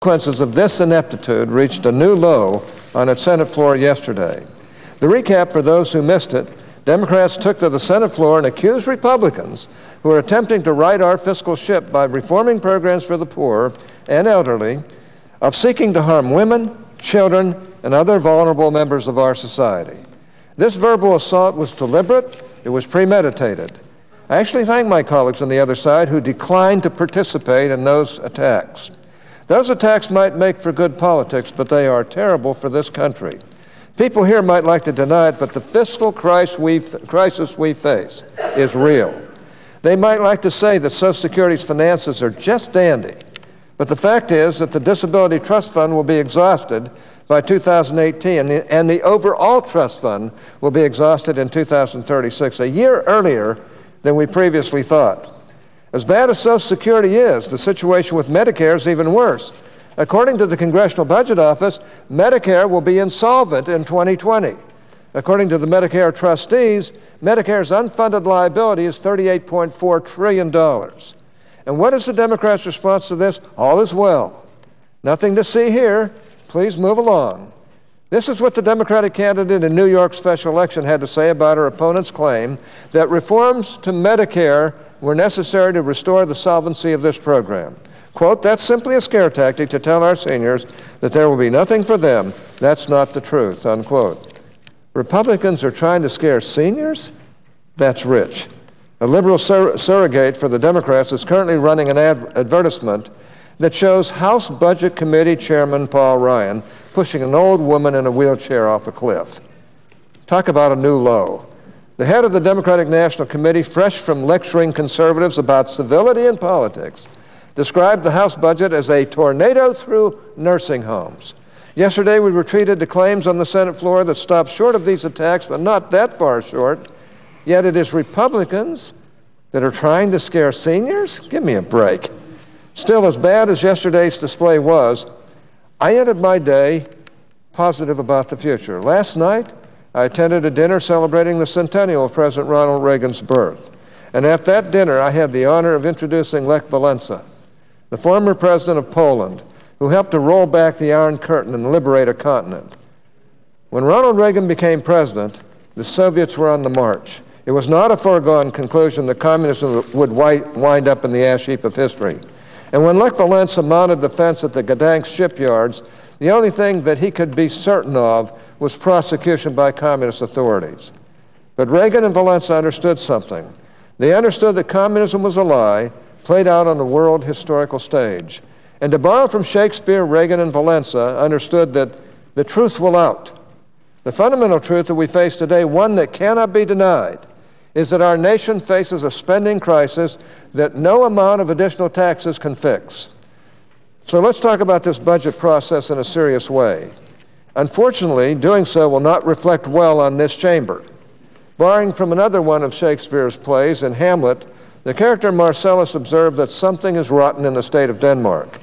consequences of this ineptitude reached a new low on its Senate floor yesterday. The recap for those who missed it: Democrats took to the Senate floor and accused Republicans, who are attempting to right our fiscal ship by reforming programs for the poor and elderly, of seeking to harm women, children, and other vulnerable members of our society. This verbal assault was deliberate. It was premeditated. I actually thank my colleagues on the other side who declined to participate in those attacks. Those attacks might make for good politics, but they are terrible for this country. People here might like to deny it, but the fiscal crisis we face is real. They might like to say that Social Security's finances are just dandy, but the fact is that the Disability Trust Fund will be exhausted by 2018, and the overall trust fund will be exhausted in 2036, a year earlier than we previously thought. As bad as Social Security is, the situation with Medicare is even worse. According to the Congressional Budget Office, Medicare will be insolvent in 2020. According to the Medicare trustees, Medicare's unfunded liability is $38.4 trillion. And what is the Democrats' response to this? All is well. Nothing to see here. Please move along. This is what the Democratic candidate in New York's special election had to say about her opponent's claim that reforms to Medicare were necessary to restore the solvency of this program. Quote, "That's simply a scare tactic to tell our seniors that there will be nothing for them. That's not the truth," unquote. Republicans are trying to scare seniors? That's rich. A liberal surrogate for the Democrats is currently running an advertisement that shows House Budget Committee Chairman Paul Ryan pushing an old woman in a wheelchair off a cliff. Talk about a new low. The head of the Democratic National Committee, fresh from lecturing conservatives about civility in politics, described the House budget as a tornado through nursing homes. Yesterday, we were treated to claims on the Senate floor that stopped short of these attacks, but not that far short. Yet it is Republicans that are trying to scare seniors? Give me a break. Still, as bad as yesterday's display was, I ended my day positive about the future. Last night, I attended a dinner celebrating the centennial of President Ronald Reagan's birth. And at that dinner, I had the honor of introducing Lech Walesa, the former president of Poland, who helped to roll back the Iron Curtain and liberate a continent. When Ronald Reagan became president, the Soviets were on the march. It was not a foregone conclusion that communism would wind up in the ash heap of history. And when Lech Walesa mounted the fence at the Gdansk shipyards, the only thing that he could be certain of was prosecution by communist authorities. But Reagan and Walesa understood something. They understood that communism was a lie played out on the world historical stage. And to borrow from Shakespeare, Reagan and Walesa understood that the truth will out. The fundamental truth that we face today, one that cannot be denied, is that our nation faces a spending crisis that no amount of additional taxes can fix. So let's talk about this budget process in a serious way. Unfortunately, doing so will not reflect well on this chamber. Borrowing from another one of Shakespeare's plays, in Hamlet, the character Marcellus observed that something is rotten in the state of Denmark.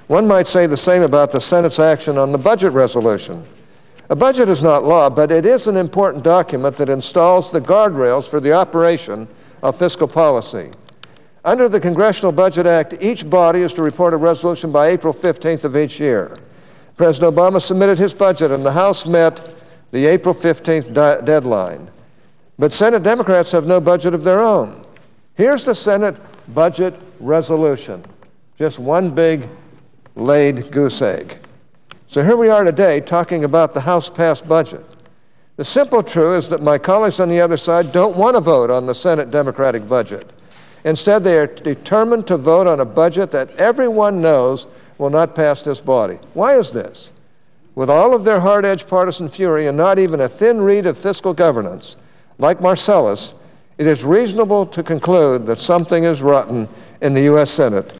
One might say the same about the Senate's action on the budget resolution. A budget is not law, but it is an important document that installs the guardrails for the operation of fiscal policy. Under the Congressional Budget Act, each body is to report a resolution by April 15th of each year. President Obama submitted his budget, and the House met the April 15th deadline. But Senate Democrats have no budget of their own. Here's the Senate budget resolution, just one big laid goose egg. So here we are today talking about the House-passed budget. The simple truth is that my colleagues on the other side don't want to vote on the Senate Democratic budget. Instead, they are determined to vote on a budget that everyone knows will not pass this body. Why is this? With all of their hard-edged partisan fury and not even a thin reed of fiscal governance, like Marcellus, it is reasonable to conclude that something is rotten in the U.S. Senate